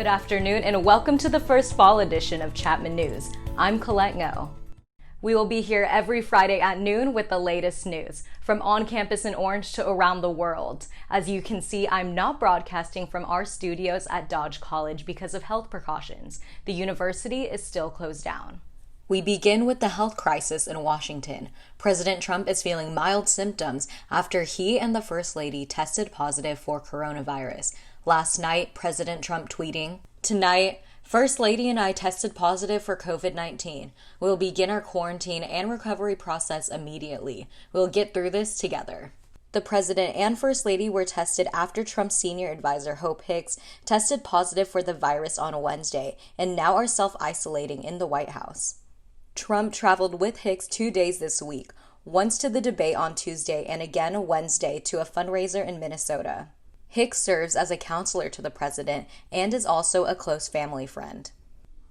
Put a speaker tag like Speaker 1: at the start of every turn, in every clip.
Speaker 1: afternoon and welcome to the first fall edition of Chapman News. I'm Colette Ngo. We will be here every Friday at noon with the latest news, from on campus in Orange to around the world. As you can see, I'm not broadcasting from our studios at Dodge College because of health precautions. The university is still closed down. We begin with the health crisis in Washington. President Trump is feeling mild symptoms after he and the First Lady tested positive for coronavirus. Last night, President Trump tweeting, "Tonight, First Lady and I tested positive for COVID-19. We'll begin our quarantine and recovery process immediately. We'll get through this together." The President and First Lady were tested after Trump's senior advisor, Hope Hicks, tested positive for the virus on Wednesday and now are self-isolating in the White House. Trump traveled with Hicks 2 days this week, once to the debate on Tuesday and again Wednesday to a fundraiser in Minnesota. Hicks serves as a counselor to the president and is also a close family friend.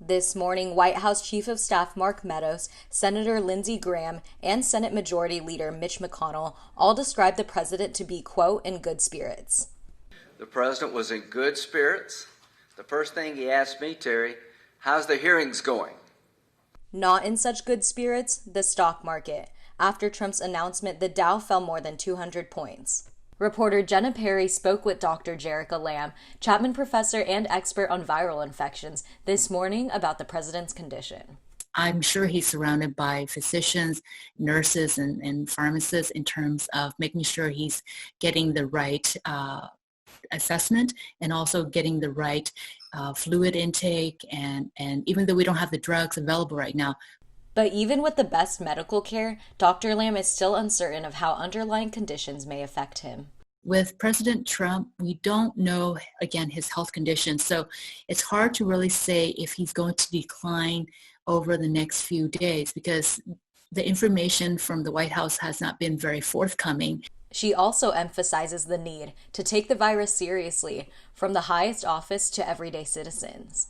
Speaker 1: This morning, White House Chief of Staff Mark Meadows, Senator Lindsey Graham, and Senate Majority Leader Mitch McConnell all described the president to be, quote, in good spirits.
Speaker 2: The president was in good spirits. The first thing he asked me, Terry, how's the hearings going?
Speaker 1: Not in such good spirits, the stock market. After Trump's announcement, the Dow fell more than 200 points. Reporter Jenna Perry spoke with Dr. Jerica Lamb, Chapman professor and expert on viral infections, this morning about the president's condition.
Speaker 3: I'm sure he's surrounded by physicians, nurses, and pharmacists in terms of making sure he's getting the right assessment and also getting the right fluid intake. And even though we don't have the drugs available right now,
Speaker 1: but even with the best medical care, Dr. Lamb is still uncertain of how underlying conditions may affect him.
Speaker 3: With President Trump, we don't know, again, his health condition. So it's hard to really say if he's going to decline over the next few days because the information from the White House has not been very forthcoming.
Speaker 1: She also emphasizes the need to take the virus seriously, from the highest office to everyday citizens.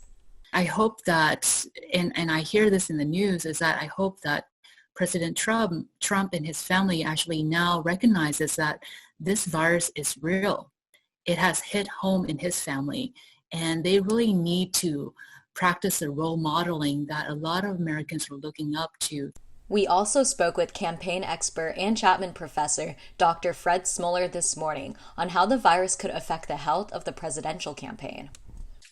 Speaker 3: I hope that, and I hear this in the news, is that I hope that President Trump and his family actually now recognizes that this virus is real. It has hit home in his family, and they really need to practice the role modeling that a lot of Americans are looking up to.
Speaker 1: We also spoke with campaign expert and Chapman professor Dr. Fred Smoller this morning on how the virus could affect the health of the presidential campaign.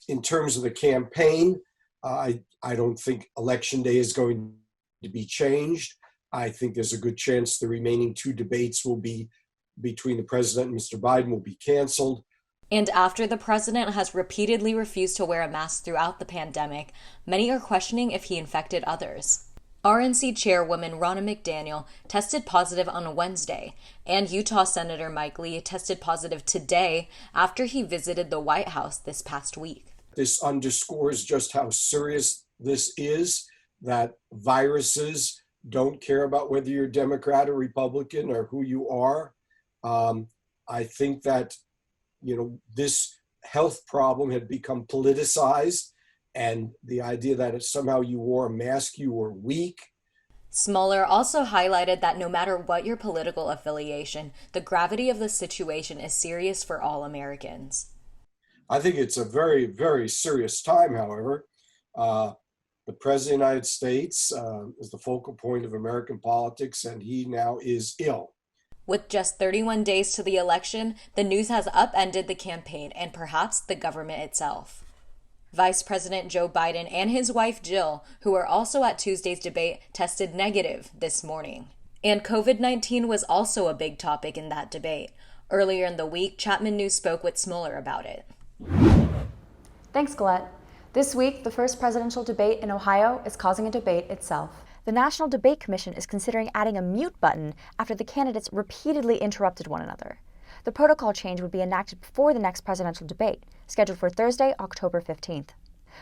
Speaker 4: In terms of the campaign, I don't think Election Day is going to be changed. I think there's a good chance the remaining 2 debates will be between the president and Mr. Biden will be canceled.
Speaker 1: And after the president has repeatedly refused to wear a mask throughout the pandemic, many are questioning if he infected others. RNC Chairwoman Ronna McDaniel tested positive on Wednesday, and Utah Senator Mike Lee tested positive today after he visited the White House this past week.
Speaker 4: This underscores just how serious this is, that viruses don't care about whether you're Democrat or Republican or who you are. I think that, this health problem had become politicized, and the idea that if somehow you wore a mask, you were weak.
Speaker 1: Smoller also highlighted that no matter what your political affiliation, the gravity of the situation is serious for all Americans.
Speaker 4: I think it's a very, very serious time, however. The President of the United States is the focal point of American politics, and he now is ill.
Speaker 1: With just 31 days to the election, the news has upended the campaign and perhaps the government itself. Vice President Joe Biden and his wife Jill, who were also at Tuesday's debate, tested negative this morning. And COVID-19 was also a big topic in that debate. Earlier in the week, Chapman News spoke with Smoller about it.
Speaker 5: Thanks, Colette. This week, the first presidential debate in Ohio is causing a debate itself. The National Debate Commission is considering adding a mute button after the candidates repeatedly interrupted one another. The protocol change would be enacted before the next presidential debate, scheduled for Thursday, October 15th.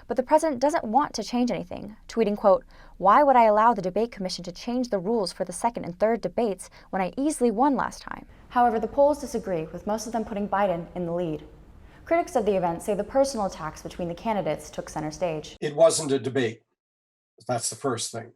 Speaker 5: But the president doesn't want to change anything, tweeting, quote, "Why would I allow the debate commission to change the rules for the second and third debates when I easily won last time?" However, the polls disagree, with most of them putting Biden in the lead. Critics of the event say the personal attacks between the candidates took center stage.
Speaker 4: It wasn't a debate. That's the first thing.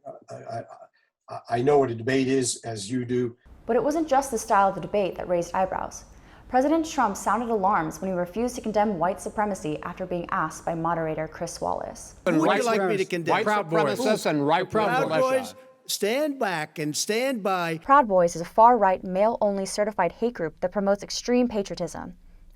Speaker 4: I know what a debate is, as you do.
Speaker 5: But it wasn't just the style of the debate that raised eyebrows. President Trump sounded alarms when he refused to condemn white supremacy after being asked by moderator Chris Wallace.
Speaker 6: Who would you like me to condemn?
Speaker 7: White supremacists and right
Speaker 6: Proud Boys, stand back and stand by.
Speaker 5: Proud Boys is a far-right, male-only certified hate group that promotes extreme patriotism,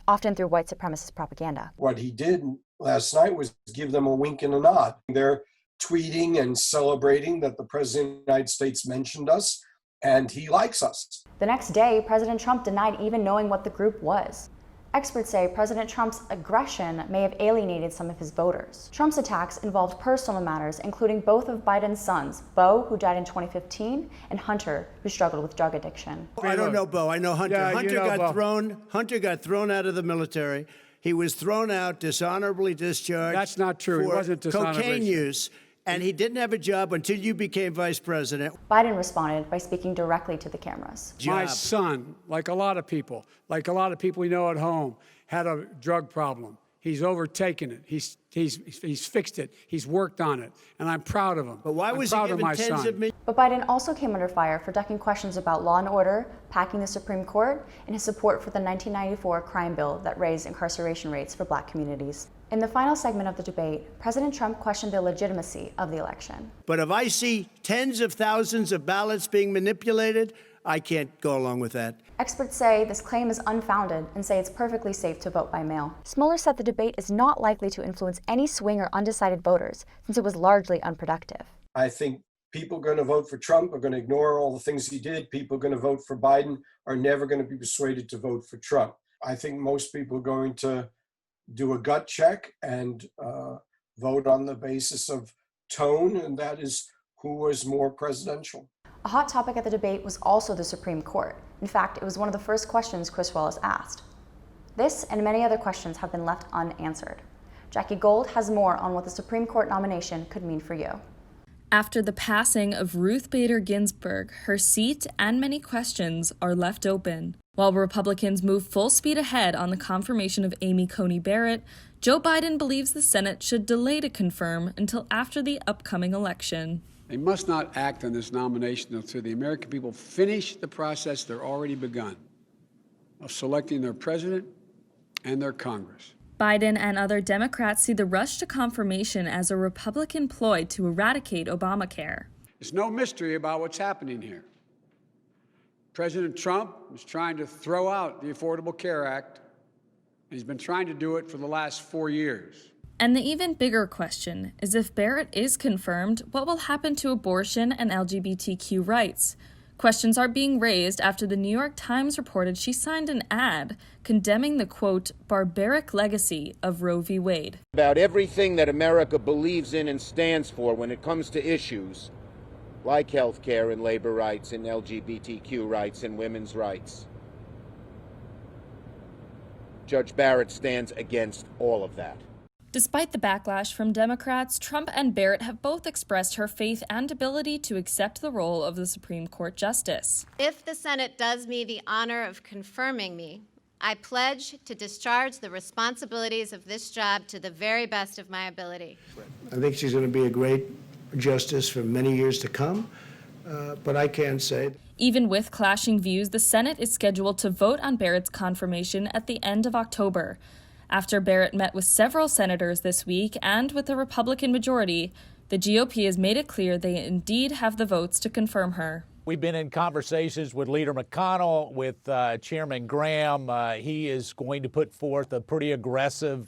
Speaker 5: often through white supremacist propaganda.
Speaker 4: What he did last night was give them a wink and a nod. They're tweeting and celebrating that the President of the United States mentioned us, and he likes us.
Speaker 5: The next day, President Trump denied even knowing what the group was. Experts say President Trump's aggression may have alienated some of his voters. Trump's attacks involved personal matters, including both of Biden's sons, Beau, who died in 2015, and Hunter, who struggled with drug addiction.
Speaker 6: I don't know Beau. I know Hunter.
Speaker 7: Yeah,
Speaker 6: Hunter got thrown out of the military. He was thrown out, dishonorably discharged.
Speaker 7: That's not true.
Speaker 6: For
Speaker 7: It wasn't dishonorably.
Speaker 6: cocaine use, and he didn't have a job until you became vice president.
Speaker 5: Biden responded by speaking directly to the cameras.
Speaker 7: My son, like a lot of people we know at home, had a drug problem. He's overtaken it. He's fixed it. He's worked on it, and I'm proud of him.
Speaker 6: But why was he given tens of millions?
Speaker 5: But Biden also came under fire for ducking questions about law and order, packing the Supreme Court, and his support for the 1994 crime bill that raised incarceration rates for Black communities. In the final segment of the debate, President Trump questioned the legitimacy of the election.
Speaker 6: But if I see tens of thousands of ballots being manipulated, I can't go along with that.
Speaker 5: Experts say this claim is unfounded and say it's perfectly safe to vote by mail. Smoller said the debate is not likely to influence any swing or undecided voters since it was largely unproductive.
Speaker 4: I think people going to vote for Trump are going to ignore all the things he did. People going to vote for Biden are never going to be persuaded to vote for Trump. I think most people are going to do a gut check and vote on the basis of tone, and that is who was more presidential.
Speaker 5: A hot topic at the debate was also the Supreme Court. In fact, it was one of the first questions Chris Wallace asked. This and many other questions have been left unanswered. Jackie Gold has more on what the Supreme Court nomination could mean for you.
Speaker 8: After the passing of Ruth Bader Ginsburg, her seat and many questions are left open. While Republicans move full speed ahead on the confirmation of Amy Coney Barrett, Joe Biden believes the Senate should delay to confirm until after the upcoming election.
Speaker 7: They must not act on this nomination until the American people finish the process they're already begun of selecting their president and their Congress.
Speaker 8: Biden and other Democrats see the rush to confirmation as a Republican ploy to eradicate Obamacare.
Speaker 7: There's no mystery about what's happening here. President Trump is trying to throw out the Affordable Care Act. He's been trying to do it for the last 4 years.
Speaker 8: And the even bigger question is if Barrett is confirmed, what will happen to abortion and LGBTQ rights? Questions are being raised after the New York Times reported she signed an ad condemning the, quote, barbaric legacy of Roe v. Wade.
Speaker 9: About everything that America believes in and stands for when it comes to issues like health care and labor rights and LGBTQ rights and women's rights. Judge Barrett stands against all of that.
Speaker 8: Despite the backlash from Democrats, Trump and Barrett have both expressed her faith and ability to accept the role of the Supreme Court justice.
Speaker 10: If the Senate does me the honor of confirming me, I pledge to discharge the responsibilities of this job to the very best of my ability.
Speaker 6: I think she's going to be a great justice for many years to come, but I can say.
Speaker 8: Even with clashing views, the Senate is scheduled to vote on Barrett's confirmation at the end of October. After Barrett met with several senators this week and with a Republican majority, the GOP has made it clear they indeed have the votes to confirm her.
Speaker 11: We've been in conversations with Leader McConnell, with Chairman Graham. He is going to put forth a pretty aggressive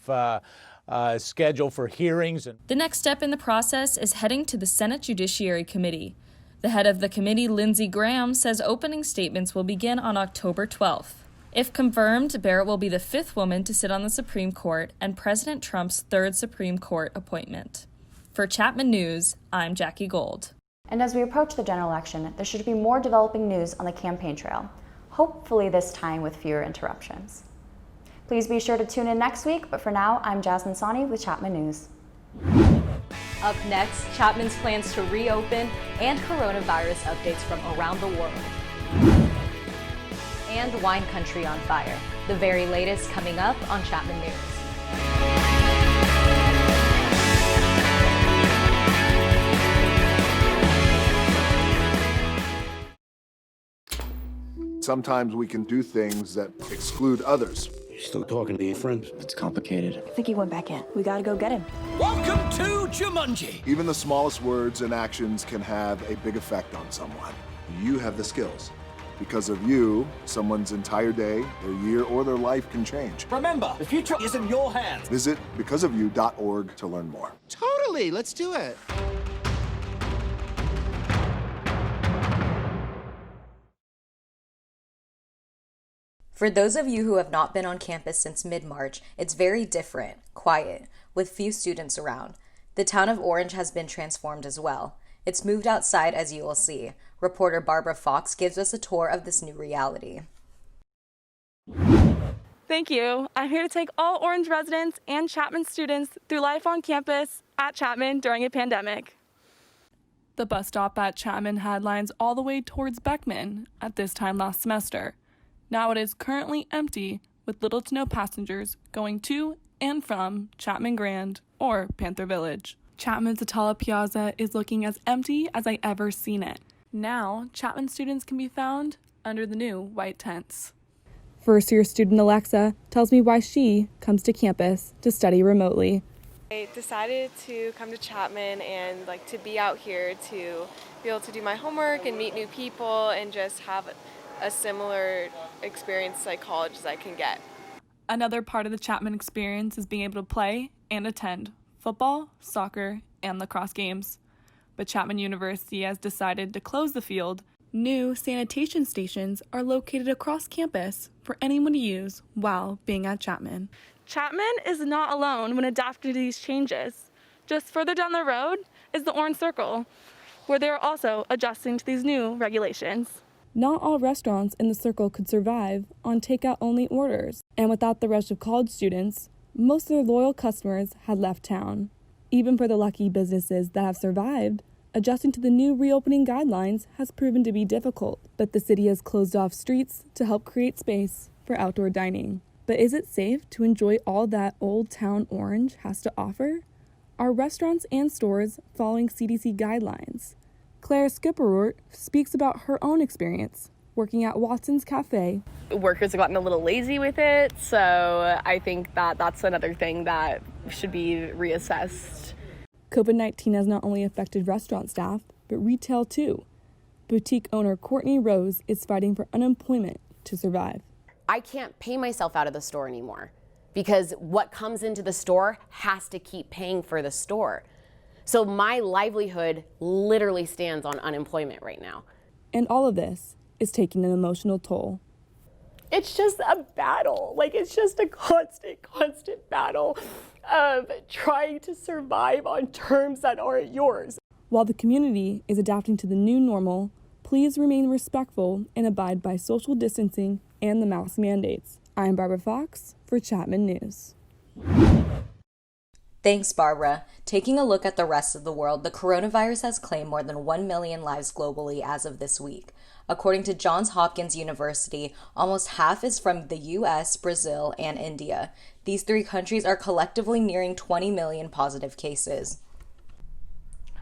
Speaker 11: schedule for hearings.
Speaker 8: The next step in the process is heading to the Senate Judiciary Committee. The head of the committee, Lindsey Graham, says opening statements will begin on October 12th. If confirmed, Barrett will be the fifth woman to sit on the Supreme Court and President Trump's third Supreme Court appointment. For Chapman News, I'm Jackie Gold.
Speaker 5: And as we approach the general election, there should be more developing news on the campaign trail, hopefully this time with fewer interruptions. Please be sure to tune in next week, but for now, I'm Jasmine Sani with Chapman News.
Speaker 1: Up next, Chapman's plans to reopen and coronavirus updates from around the world. And wine country on fire. The very latest coming up on Chapman News.
Speaker 12: Sometimes we can do things that exclude others.
Speaker 13: You're still talking to your friend. It's complicated.
Speaker 5: I think he went back in. We gotta go get him.
Speaker 14: Welcome to Jumanji.
Speaker 12: Even the smallest words and actions can have a big effect on someone. You have the skills. Because of you, someone's entire day, their year, or their life can change.
Speaker 14: Remember, the future is in your hands.
Speaker 12: Visit becauseofyou.org to learn more.
Speaker 9: Totally, let's do it.
Speaker 1: For those of you who have not been on campus since mid-March, it's very different, quiet, with few students around. The town of Orange has been transformed as well. It's moved outside, as you will see. Reporter Barbara Fox gives us a tour of this new reality.
Speaker 15: Thank you. I'm here to take all Orange residents and Chapman students through life on campus at Chapman during a pandemic. The bus stop at Chapman had lines all the way towards Beckman at this time last semester. Now it is currently empty, with little to no passengers going to and from Chapman Grand or Panther Village. Chapman's Atala Piazza is looking as empty as I ever seen it. Now, Chapman students can be found under the new white tents. First-year student Alexa tells me why she comes to campus to study remotely.
Speaker 16: I decided to come to Chapman and to be out here to be able to do my homework and meet new people and just have a similar experience like college as I can get.
Speaker 15: Another part of the Chapman experience is being able to play and attend football, soccer, and lacrosse games. But Chapman University has decided to close the field. New sanitation stations are located across campus for anyone to use while being at Chapman. Chapman is not alone when adapting to these changes. Just further down the road is the Orange Circle, where they are also adjusting to these new regulations. Not all restaurants in the Circle could survive on takeout-only orders, and without the rush of college students, most of their loyal customers had left town. Even for the lucky businesses that have survived, adjusting to the new reopening guidelines has proven to be difficult, but the city has closed off streets to help create space for outdoor dining. But is it safe to enjoy all that Old Town Orange has to offer? Are restaurants and stores following CDC guidelines? Claire Skipperort speaks about her own experience working at Watson's Cafe.
Speaker 17: Workers have gotten a little lazy with it, so I think that that's another thing that should be reassessed.
Speaker 15: COVID-19 has not only affected restaurant staff, but retail too. Boutique owner Courtney Rose is fighting for unemployment to survive.
Speaker 18: I can't pay myself out of the store anymore because what comes into the store has to keep paying for the store. So my livelihood literally stands on unemployment right now.
Speaker 15: And all of this is taking an emotional toll.
Speaker 17: It's just a battle. It's just a constant battle of trying to survive on terms that aren't yours.
Speaker 15: While the community is adapting to the new normal, please remain respectful and abide by social distancing and the mask mandates. I'm Barbara Fox for Chapman News.
Speaker 1: Thanks, Barbara. Taking a look at the rest of the world, the coronavirus has claimed more than 1 million lives globally as of this week. According to Johns Hopkins University, almost half is from the US, Brazil, and India. These three countries are collectively nearing 20 million positive cases.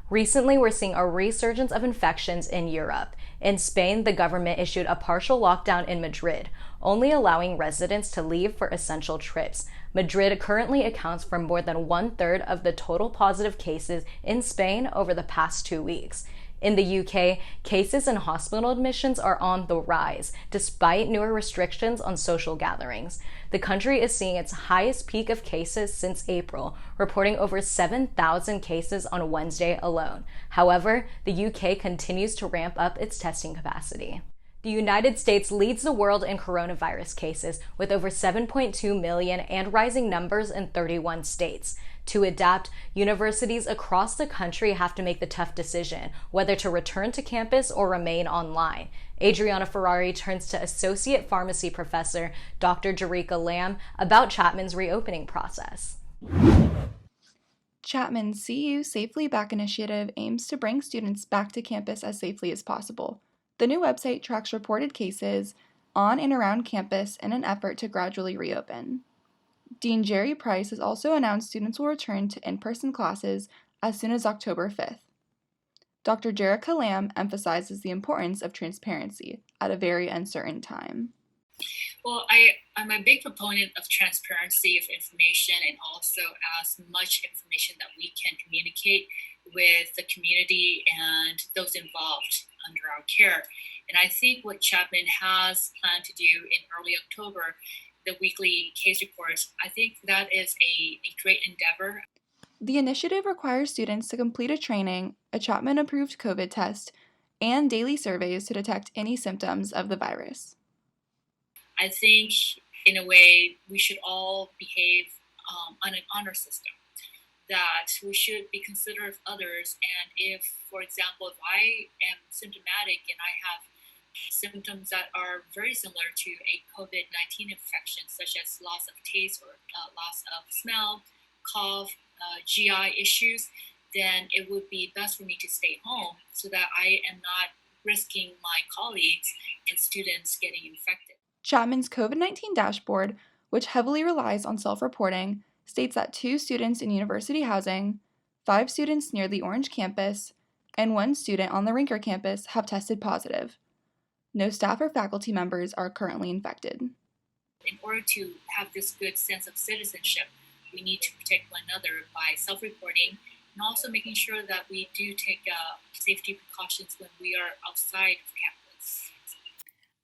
Speaker 1: Recently, we're seeing a resurgence of infections in Europe. In Spain, the government issued a partial lockdown in Madrid, only allowing residents to leave for essential trips. Madrid currently accounts for more than 1/3 of the total positive cases in Spain over the past 2 weeks. In the UK, cases and hospital admissions are on the rise, despite newer restrictions on social gatherings. The country is seeing its highest peak of cases since April, reporting over 7,000 cases on Wednesday alone. However, the UK continues to ramp up its testing capacity. The United States leads the world in coronavirus cases, with over 7.2 million and rising numbers in 31 states. To adapt, universities across the country have to make the tough decision whether to return to campus or remain online. Adriana Ferrari turns to Associate Pharmacy Professor Dr. Jerika Lamb about Chapman's reopening process.
Speaker 19: Chapman's See You Safely Back initiative aims to bring students back to campus as safely as possible. The new website tracks reported cases on and around campus in an effort to gradually reopen. Dean Jerry Price has also announced students will return to in-person classes as soon as October 5th. Dr. Jerika Lamb emphasizes the importance of transparency, at a very uncertain time.
Speaker 20: Well, I'm a big proponent of transparency of information and also as much information that we can communicate with the community and those involved under our care. And I think what Chapman has planned to do in early October, the weekly case reports, I think that is a great endeavor.
Speaker 19: The initiative requires students to complete a training, a Chapman-approved COVID test, and daily surveys to detect any symptoms of the virus.
Speaker 20: I think, in a way, we should all behave on an honor system, that we should be considerate of others. And if, for example, if I am symptomatic and I have symptoms that are very similar to a COVID-19 infection, such as loss of taste or loss of smell, cough, GI issues, then it would be best for me to stay home so that I am not risking my colleagues and students getting infected.
Speaker 19: Chapman's COVID-19 dashboard, which heavily relies on self-reporting, states that 2 students in university housing, 5 students near the Orange campus, and 1 student on the Rinker campus have tested positive. No staff or faculty members are currently infected.
Speaker 20: In order to have this good sense of citizenship, we need to protect one another by self-reporting and also making sure that we do take safety precautions when we are outside of campus.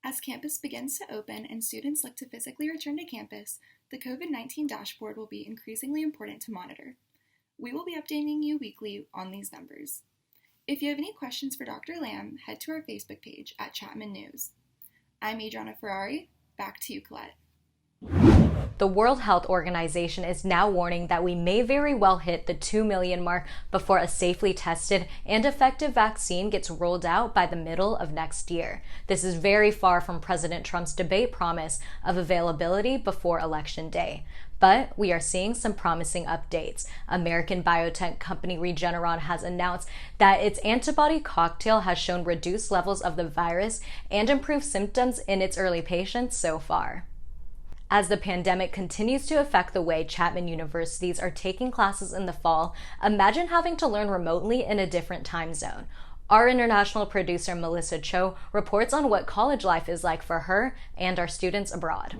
Speaker 19: As campus begins to open and students look to physically return to campus, the COVID-19 dashboard will be increasingly important to monitor. We will be updating you weekly on these numbers. If you have any questions for Dr. Lamb, head to our Facebook page at Chapman News. I'm Adriana Ferrari. Back to you, Colette.
Speaker 1: The World Health Organization is now warning that we may very well hit the 2 million mark before a safely tested and effective vaccine gets rolled out by the middle of next year. This is very far from President Trump's debate promise of availability before Election Day. But we are seeing some promising updates. American biotech company Regeneron has announced that its antibody cocktail has shown reduced levels of the virus and improved symptoms in its early patients so far. As the pandemic continues to affect the way Chapman universities are taking classes in the fall, imagine having to learn remotely in a different time zone. Our international producer Melissa Cho reports on what college life is like for her and our students abroad.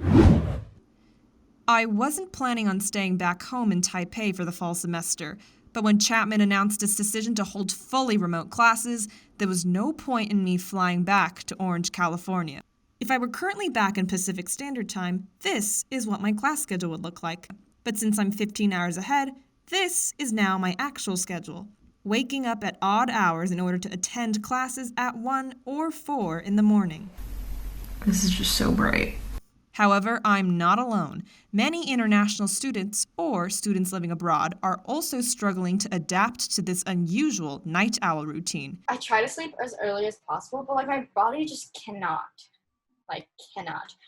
Speaker 21: I wasn't planning on staying back home in Taipei for the fall semester, but when Chapman announced its decision to hold fully remote classes, there was no point in me flying back to Orange, California. If I were currently back in Pacific Standard Time, this is what my class schedule would look like. But since I'm 15 hours ahead, this is now my actual schedule. Waking up at odd hours in order to attend classes at 1 or 4 in the morning.
Speaker 22: This is just so bright.
Speaker 21: However, I'm not alone. Many international students or students living abroad are also struggling to adapt to this unusual night owl routine.
Speaker 23: I try to sleep as early as possible, but my body just cannot.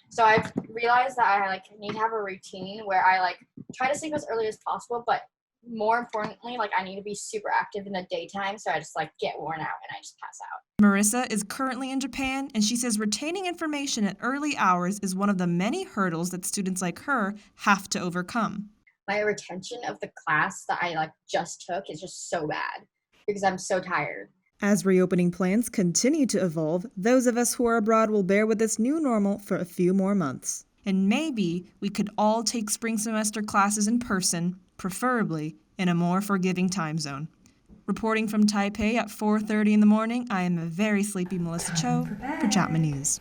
Speaker 23: So I've realized that I need to have a routine where I try to sleep as early as possible, but more importantly, I need to be super active in the daytime, so I just get worn out and I just pass out.
Speaker 21: Marissa is currently in Japan, and she says retaining information at early hours is one of the many hurdles that students like her have to overcome.
Speaker 23: My retention of the class that I just took is just so bad because I'm so tired.
Speaker 21: As reopening plans continue to evolve, those of us who are abroad will bear with this new normal for a few more months. And maybe we could all take spring semester classes in person, preferably in a more forgiving time zone. Reporting from Taipei at 4:30 in the morning, I am a very sleepy Melissa Cho for Chapman News.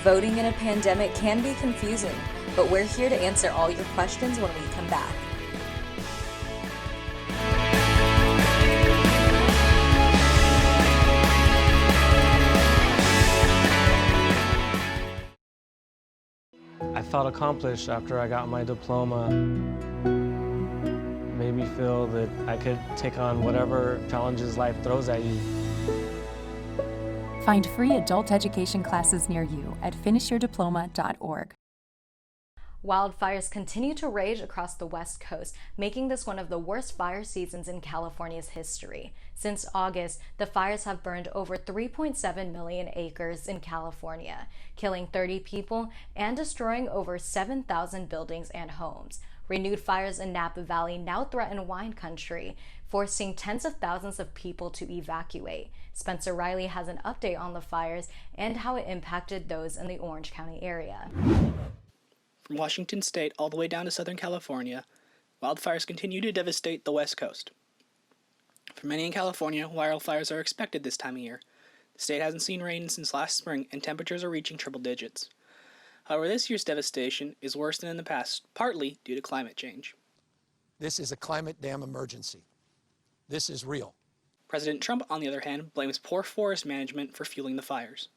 Speaker 1: Voting in a pandemic can be confusing, but we're here to answer all your questions when we come back.
Speaker 24: I felt accomplished after I got my diploma. Made me feel that I could take on whatever challenges life throws at you.
Speaker 25: Find free adult education classes near you at finishyourdiploma.org.
Speaker 1: Wildfires continue to rage across the West Coast, making this one of the worst fire seasons in California's history. Since August, the fires have burned over 3.7 million acres in California, killing 30 people and destroying over 7,000 buildings and homes. Renewed fires in Napa Valley now threaten wine country, forcing tens of thousands of people to evacuate. Spencer Riley has an update on the fires and how it impacted those in the Orange County area.
Speaker 2: From Washington State all the way down to Southern California, wildfires continue to devastate the West Coast. For many in California, wildfires are expected this time of year. The state hasn't seen rain since last spring, and temperatures are reaching triple digits. However, this year's devastation is worse than in the past, partly due to climate change.
Speaker 3: This is a climate damn emergency. This is real.
Speaker 2: President Trump, on the other hand, blames poor forest management for fueling the fires.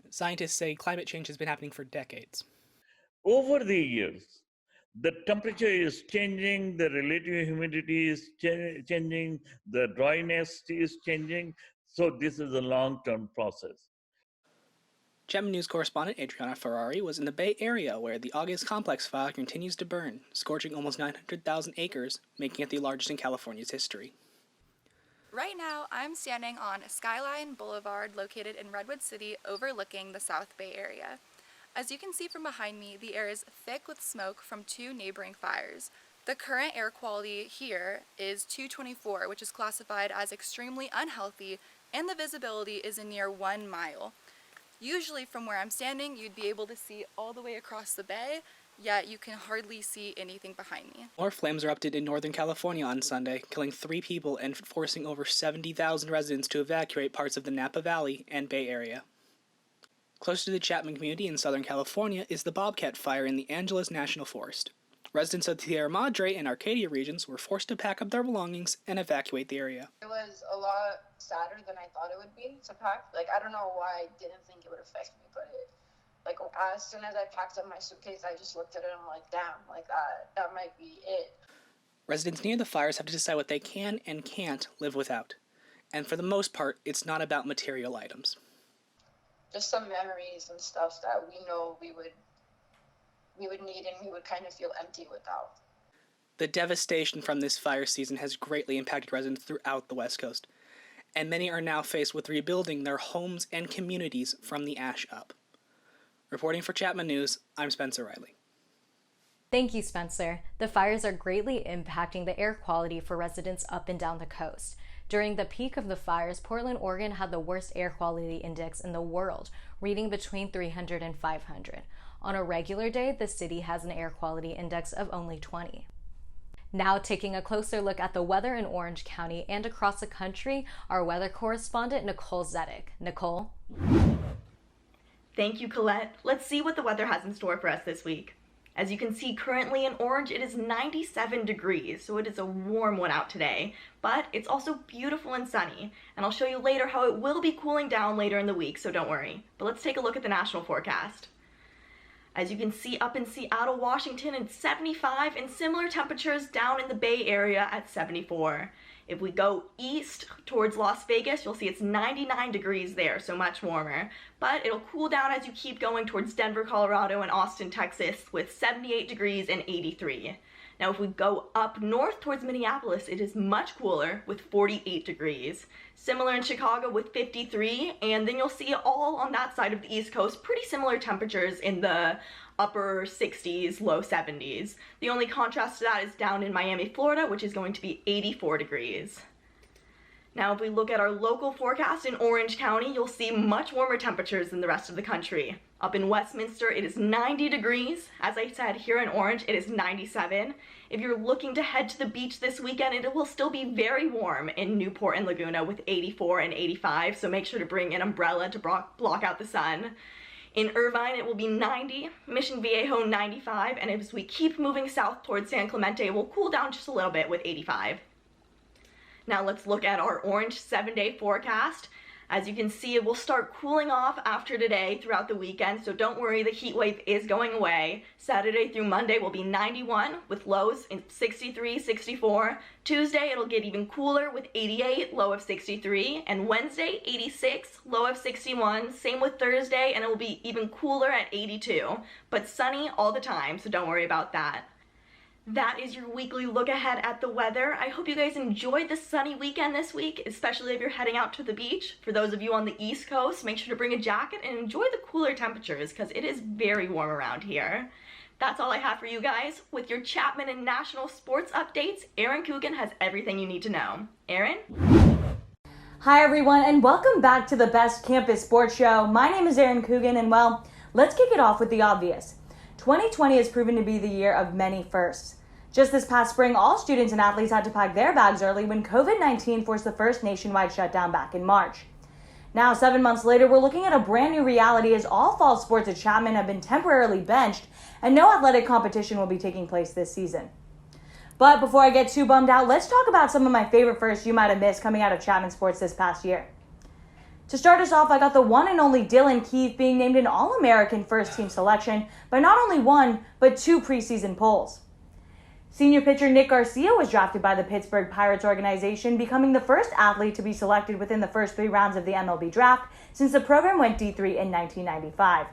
Speaker 2: Scientists say climate change has been happening for decades.
Speaker 4: Over the years, the temperature is changing, the relative humidity is changing, the dryness is changing, so this is a long-term process.
Speaker 2: Chapman News correspondent Adriana Ferrari was in the Bay Area where the August complex fire continues to burn, scorching almost 900,000 acres, making it the largest in California's history.
Speaker 19: Right now, I'm standing on Skyline Boulevard located in Redwood City overlooking the South Bay Area. As you can see from behind me, the air is thick with smoke from two neighboring fires. The current air quality here is 224, which is classified as extremely unhealthy, and the visibility is a near 1 mile. Usually from where I'm standing, you'd be able to see all the way across the bay, yet you can hardly see anything behind me.
Speaker 2: More flames erupted in Northern California on Sunday, killing 3 people and forcing over 70,000 residents to evacuate parts of the Napa Valley and Bay Area. Close to the Chapman community in Southern California is the Bobcat fire in the Angeles National Forest. Residents of the Sierra Madre and Arcadia regions were forced to pack up their belongings and evacuate the area.
Speaker 7: It was a lot sadder than I thought it would be to pack. I don't know why I didn't think it would affect me, but as soon as I packed up my suitcase, I just looked at it and I'm like, damn, that might be it.
Speaker 2: Residents near the fires have to decide what they can and can't live without. And for the most part, it's not about material items.
Speaker 7: Just some memories and stuff that we know we would need and we would kind of feel empty without.
Speaker 2: The devastation from this fire season has greatly impacted residents throughout the West Coast, and many are now faced with rebuilding their homes and communities from the ash up. Reporting for Chapman News, I'm Spencer Riley.
Speaker 1: Thank you, Spencer. The fires are greatly impacting the air quality for residents up and down the coast. During the peak of the fires, Portland, Oregon had the worst air quality index in the world, reading between 300 and 500. On a regular day, the city has an air quality index of only 20. Now taking a closer look at the weather in Orange County and across the country, our weather correspondent Nicole Zedek. Nicole?
Speaker 25: Thank you, Colette. Let's see what the weather has in store for us this week. As you can see currently in Orange, it is 97 degrees, so it is a warm one out today, but it's also beautiful and sunny, and I'll show you later how it will be cooling down later in the week, so don't worry. But let's take a look at the national forecast. As you can see up in Seattle, Washington, it's 75, and similar temperatures down in the Bay Area at 74. If we go east towards Las Vegas, you'll see it's 99 degrees there, so much warmer. But it'll cool down as you keep going towards Denver, Colorado, and Austin, Texas, with 78 degrees and 83. Now, if we go up north towards Minneapolis, it is much cooler with 48 degrees. Similar in Chicago with 53, and then you'll see all on that side of the East Coast, pretty similar temperatures in the upper 60s, low 70s. The only contrast to that is down in Miami, Florida, which is going to be 84 degrees. Now, if we look at our local forecast in Orange County, you'll see much warmer temperatures than the rest of the country. Up in Westminster, it is 90 degrees. As I said, here in Orange, it is 97. If you're looking to head to the beach this weekend, it will still be very warm in Newport and Laguna with 84 and 85, so make sure to bring an umbrella to block out the sun. In Irvine, it will be 90, Mission Viejo 95, and as we keep moving south towards San Clemente, it will cool down just a little bit with 85. Now let's look at our Orange 7-day forecast. As you can see, it will start cooling off after today throughout the weekend, so don't worry, the heat wave is going away. Saturday through Monday will be 91 with lows in 63, 64. Tuesday, it'll get even cooler with 88, low of 63. And Wednesday, 86, low of 61. Same with Thursday, and it will be even cooler at 82. But sunny all the time, so don't worry about that. That is your weekly look ahead at the weather. I hope you guys enjoyed the sunny weekend this week, especially if you're heading out to the beach. For those of you on the East Coast, make sure to bring a jacket and enjoy the cooler temperatures because it is very warm around here. That's all I have for you guys. With your Chapman and national sports updates, Erin Coogan has everything you need to know. Erin?
Speaker 1: Hi everyone, and welcome back to the best campus sports show. My name is Erin Coogan, and well, let's kick it off with the obvious. 2020 has proven to be the year of many firsts. Just this past spring, all students and athletes had to pack their bags early when COVID-19 forced the first nationwide shutdown back in March. Now, 7 months later, we're looking at a brand new reality as all fall sports at Chapman have been temporarily benched and no athletic competition will be taking place this season. But before I get too bummed out, let's talk about some of my favorite firsts you might have missed coming out of Chapman sports this past year. To start us off, I got the one and only Dylan Keith being named an All-American first-team selection by not only one, but 2 preseason polls. Senior pitcher Nick Garcia was drafted by the Pittsburgh Pirates organization, becoming the first athlete to be selected within the first 3 rounds of the MLB draft since the program went D3 in 1995.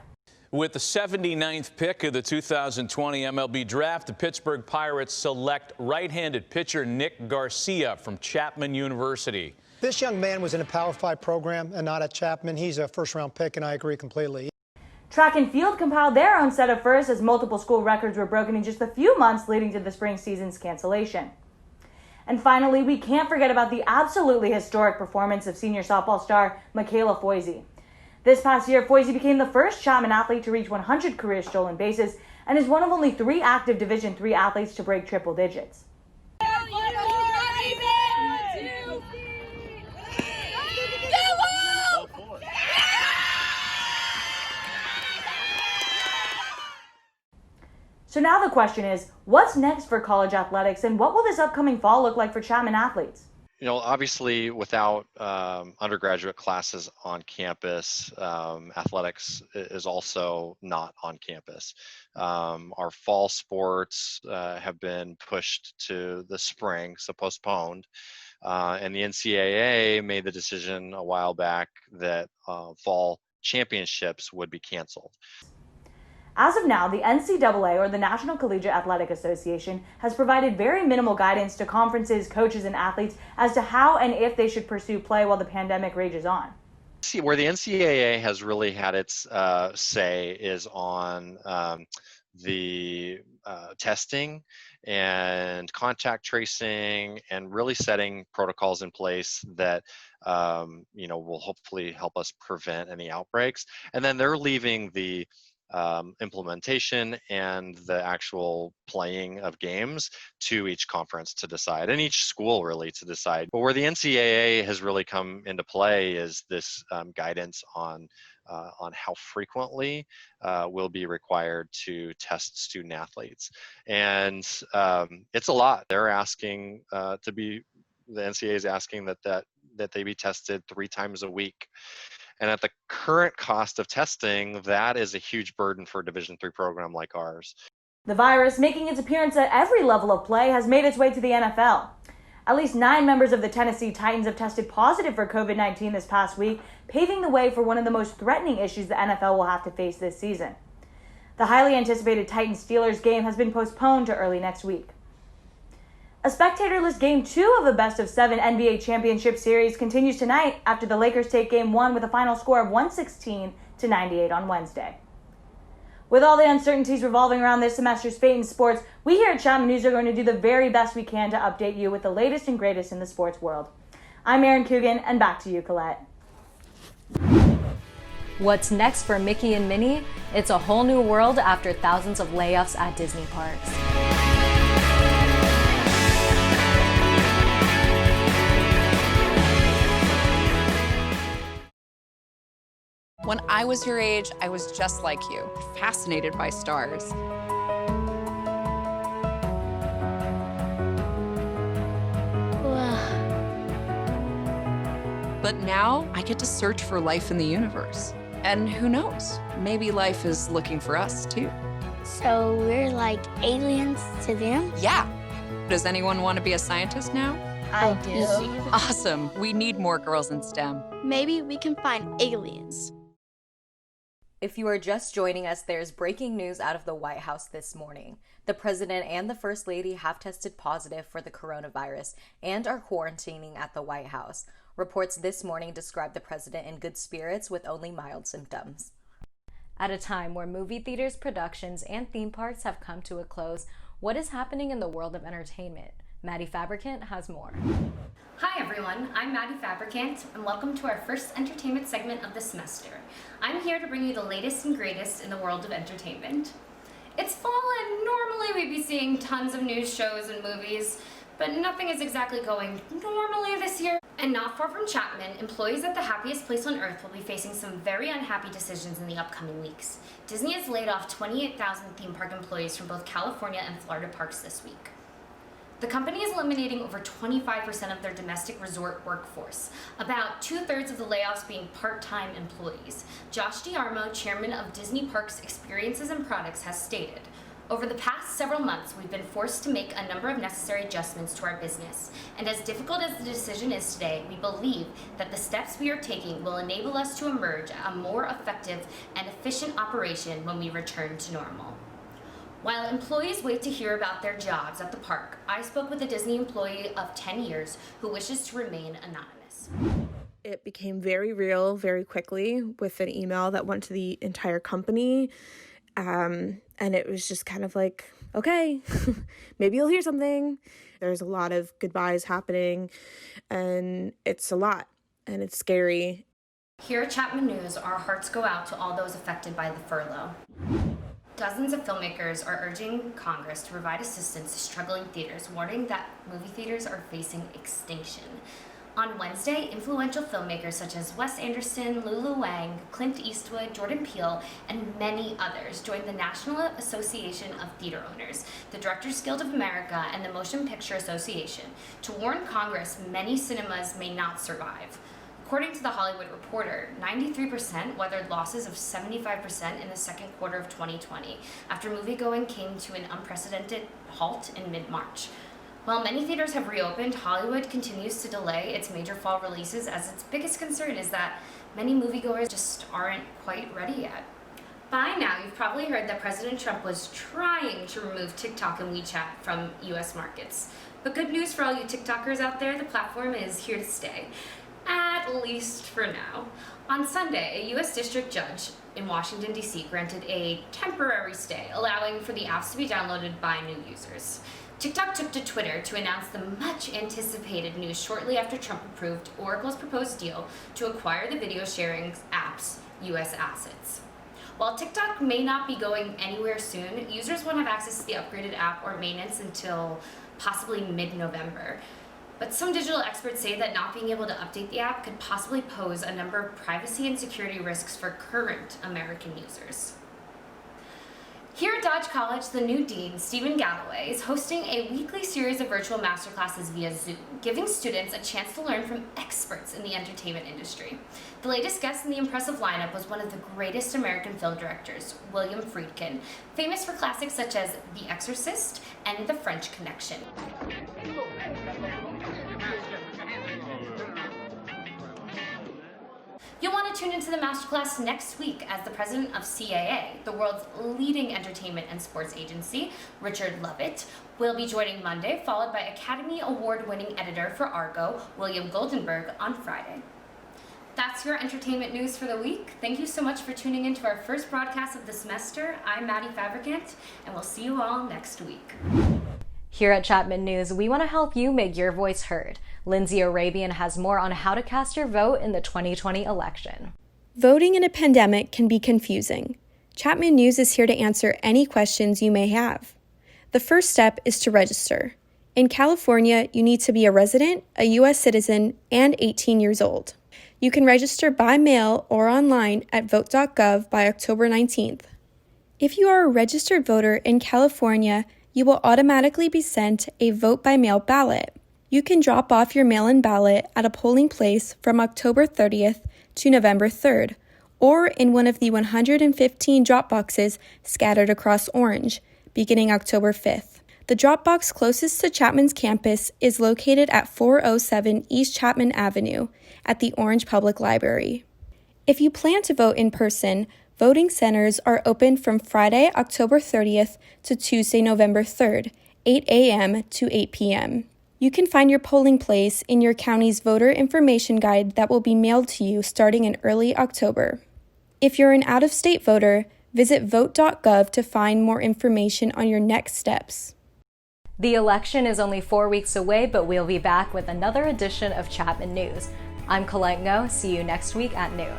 Speaker 6: With the 79th pick of the 2020 MLB draft, the Pittsburgh Pirates select right-handed pitcher Nick Garcia from Chapman University.
Speaker 8: This young man was in a Power 5 program and not at Chapman. He's a first-round pick, and I agree completely.
Speaker 1: Track and field compiled their own set of firsts as multiple school records were broken in just a few months leading to the spring season's cancellation. And finally, we can't forget about the absolutely historic performance of senior softball star Michaela Foisey. This past year, Foisey became the first Chapman athlete to reach 100 career stolen bases and is one of only 3 active Division III athletes to break triple digits. So now the question is, what's next for college athletics and what will this upcoming fall look like for Chapman athletes?
Speaker 10: You know, obviously without undergraduate classes on campus, athletics is also not on campus. Our fall sports have been pushed to the spring, so postponed. And the NCAA made the decision a while back that fall championships would be canceled.
Speaker 1: As of now, the NCAA, or the National Collegiate Athletic Association, has provided very minimal guidance to conferences, coaches, and athletes as to how and if they should pursue play while the pandemic rages on.
Speaker 10: See, where the NCAA has really had its say is on the testing and contact tracing and really setting protocols in place that will hopefully help us prevent any outbreaks. And then they're leaving the implementation and the actual playing of games to each conference to decide, and each school really to decide. But where the NCAA has really come into play is this guidance on how frequently will be required to test student athletes. And it's a lot. They're asking the NCAA is asking that they be tested 3 times a week. And at the current cost of testing, that is a huge burden for a Division III program like ours.
Speaker 1: The virus, making its appearance at every level of play, has made its way to the NFL. At least 9 members of the Tennessee Titans have tested positive for COVID-19 this past week, paving the way for one of the most threatening issues the NFL will have to face this season. The highly anticipated Titans-Steelers game has been postponed to early next week. A spectatorless Game 2 of the best-of-7 NBA Championship Series continues tonight after the Lakers take Game 1 with a final score of 116-98 on Wednesday. With all the uncertainties revolving around this semester's fate in sports, we here at Chapman News are going to do the very best we can to update you with the latest and greatest in the sports world. I'm Erin Coogan, and back to you, Colette.
Speaker 11: What's next for Mickey and Minnie? It's a whole new world after thousands of layoffs at Disney parks.
Speaker 13: When I was your age, I was just like you, fascinated by stars. But now I get to search for life in the universe. And who knows? Maybe life is looking for us too.
Speaker 5: So we're like aliens to them?
Speaker 13: Yeah. Does anyone want to be a scientist now?
Speaker 5: I do.
Speaker 13: Awesome. We need more girls in STEM.
Speaker 5: Maybe we can find aliens.
Speaker 1: If you are just joining us, there's breaking news out of the White House this morning. The president and the first lady have tested positive for the coronavirus and are quarantining at the White House. Reports this morning describe the president in good spirits with only mild symptoms. At a time where movie theaters, productions, and theme parks have come to a close, what is happening in the world of entertainment? Maddie Fabricant has more.
Speaker 11: Hi everyone, I'm Maddie Fabricant, and welcome to our first entertainment segment of the semester. I'm here to bring you the latest and greatest in the world of entertainment. It's fall and normally we'd be seeing tons of news shows and movies, but nothing is exactly going normally this year. And not far from Chapman, employees at the happiest place on earth will be facing some very unhappy decisions in the upcoming weeks. Disney has laid off 28,000 theme park employees from both California and Florida parks this week. The company is eliminating over 25% of their domestic resort workforce, about 2/3 of the layoffs being part-time employees. Josh DiArmo, chairman of Disney Parks Experiences and Products, has stated, "Over the past several months, we've been forced to make a number of necessary adjustments to our business. And as difficult as the decision is today, we believe that the steps we are taking will enable us to emerge a more effective and efficient operation when we return to normal." While employees wait to hear about their jobs at the park, I spoke with a Disney employee of 10 years who wishes to remain anonymous.
Speaker 9: It became very real very quickly with an email that went to the entire company. And it was just kind of like, okay, maybe you'll hear something. There's a lot of goodbyes happening, and it's a lot, and it's scary.
Speaker 11: Here at Chapman News, our hearts go out to all those affected by the furlough. Dozens of filmmakers are urging Congress to provide assistance to struggling theaters, warning that movie theaters are facing extinction. On Wednesday, influential filmmakers such as Wes Anderson, Lulu Wang, Clint Eastwood, Jordan Peele, and many others joined the National Association of Theater Owners, the Directors Guild of America, and the Motion Picture Association to warn Congress many cinemas may not survive. According to The Hollywood Reporter, 93% weathered losses of 75% in the second quarter of 2020, after moviegoing came to an unprecedented halt in mid-March. While many theaters have reopened, Hollywood continues to delay its major fall releases, as its biggest concern is that many moviegoers just aren't quite ready yet. By now, you've probably heard that President Trump was trying to remove TikTok and WeChat from US markets. But good news for all you TikTokers out there, the platform is here to stay. At least for now. On Sunday, a U.S. district judge in Washington, D.C. granted a temporary stay, allowing for the apps to be downloaded by new users. TikTok took to Twitter to announce the much-anticipated news shortly after Trump approved Oracle's proposed deal to acquire the video sharing app's U.S. assets. While TikTok may not be going anywhere soon, users won't have access to the upgraded app or maintenance until possibly mid-November. But some digital experts say that not being able to update the app could possibly pose a number of privacy and security risks for current American users. Here at Dodge College, the new dean, Stephen Galloway, is hosting a weekly series of virtual masterclasses via Zoom, giving students a chance to learn from experts in the entertainment industry. The latest guest in the impressive lineup was one of the greatest American film directors, William Friedkin, famous for classics such as The Exorcist and The French Connection. You'll want to tune into the masterclass next week as the president of CAA, the world's leading entertainment and sports agency, Richard Lovett, will be joining Monday, followed by Academy Award-winning editor for Argo, William Goldenberg, on Friday. That's your entertainment news for the week. Thank you so much for tuning in to our first broadcast of the semester. I'm Maddie Fabricant, and we'll see you all next week.
Speaker 1: Here at Chapman News, we want to help you make your voice heard. Lindsay Arabian has more on how to cast your vote in the 2020 election.
Speaker 12: Voting in a pandemic can be confusing. Chapman News is here to answer any questions you may have. The first step is to register. In California, you need to be a resident, a U.S. citizen, and 18 years old. You can register by mail or online at vote.gov by October 19th. If you are a registered voter in California, you will automatically be sent a vote-by-mail ballot. You can drop off your mail-in ballot at a polling place from October 30th to November 3rd, or in one of the 115 drop boxes scattered across Orange, beginning October 5th. The drop box closest to Chapman's campus is located at 407 East Chapman Avenue at the Orange Public Library. If you plan to vote in person, voting centers are open from Friday, October 30th to Tuesday, November 3rd, 8 a.m. to 8 p.m. You can find your polling place in your county's voter information guide that will be mailed to you starting in early October. If you're an out-of-state voter, visit vote.gov to find more information on your next steps.
Speaker 1: The election is only 4 weeks away, but we'll be back with another edition of Chapman News. I'm Colette Ngo. See you next week at noon.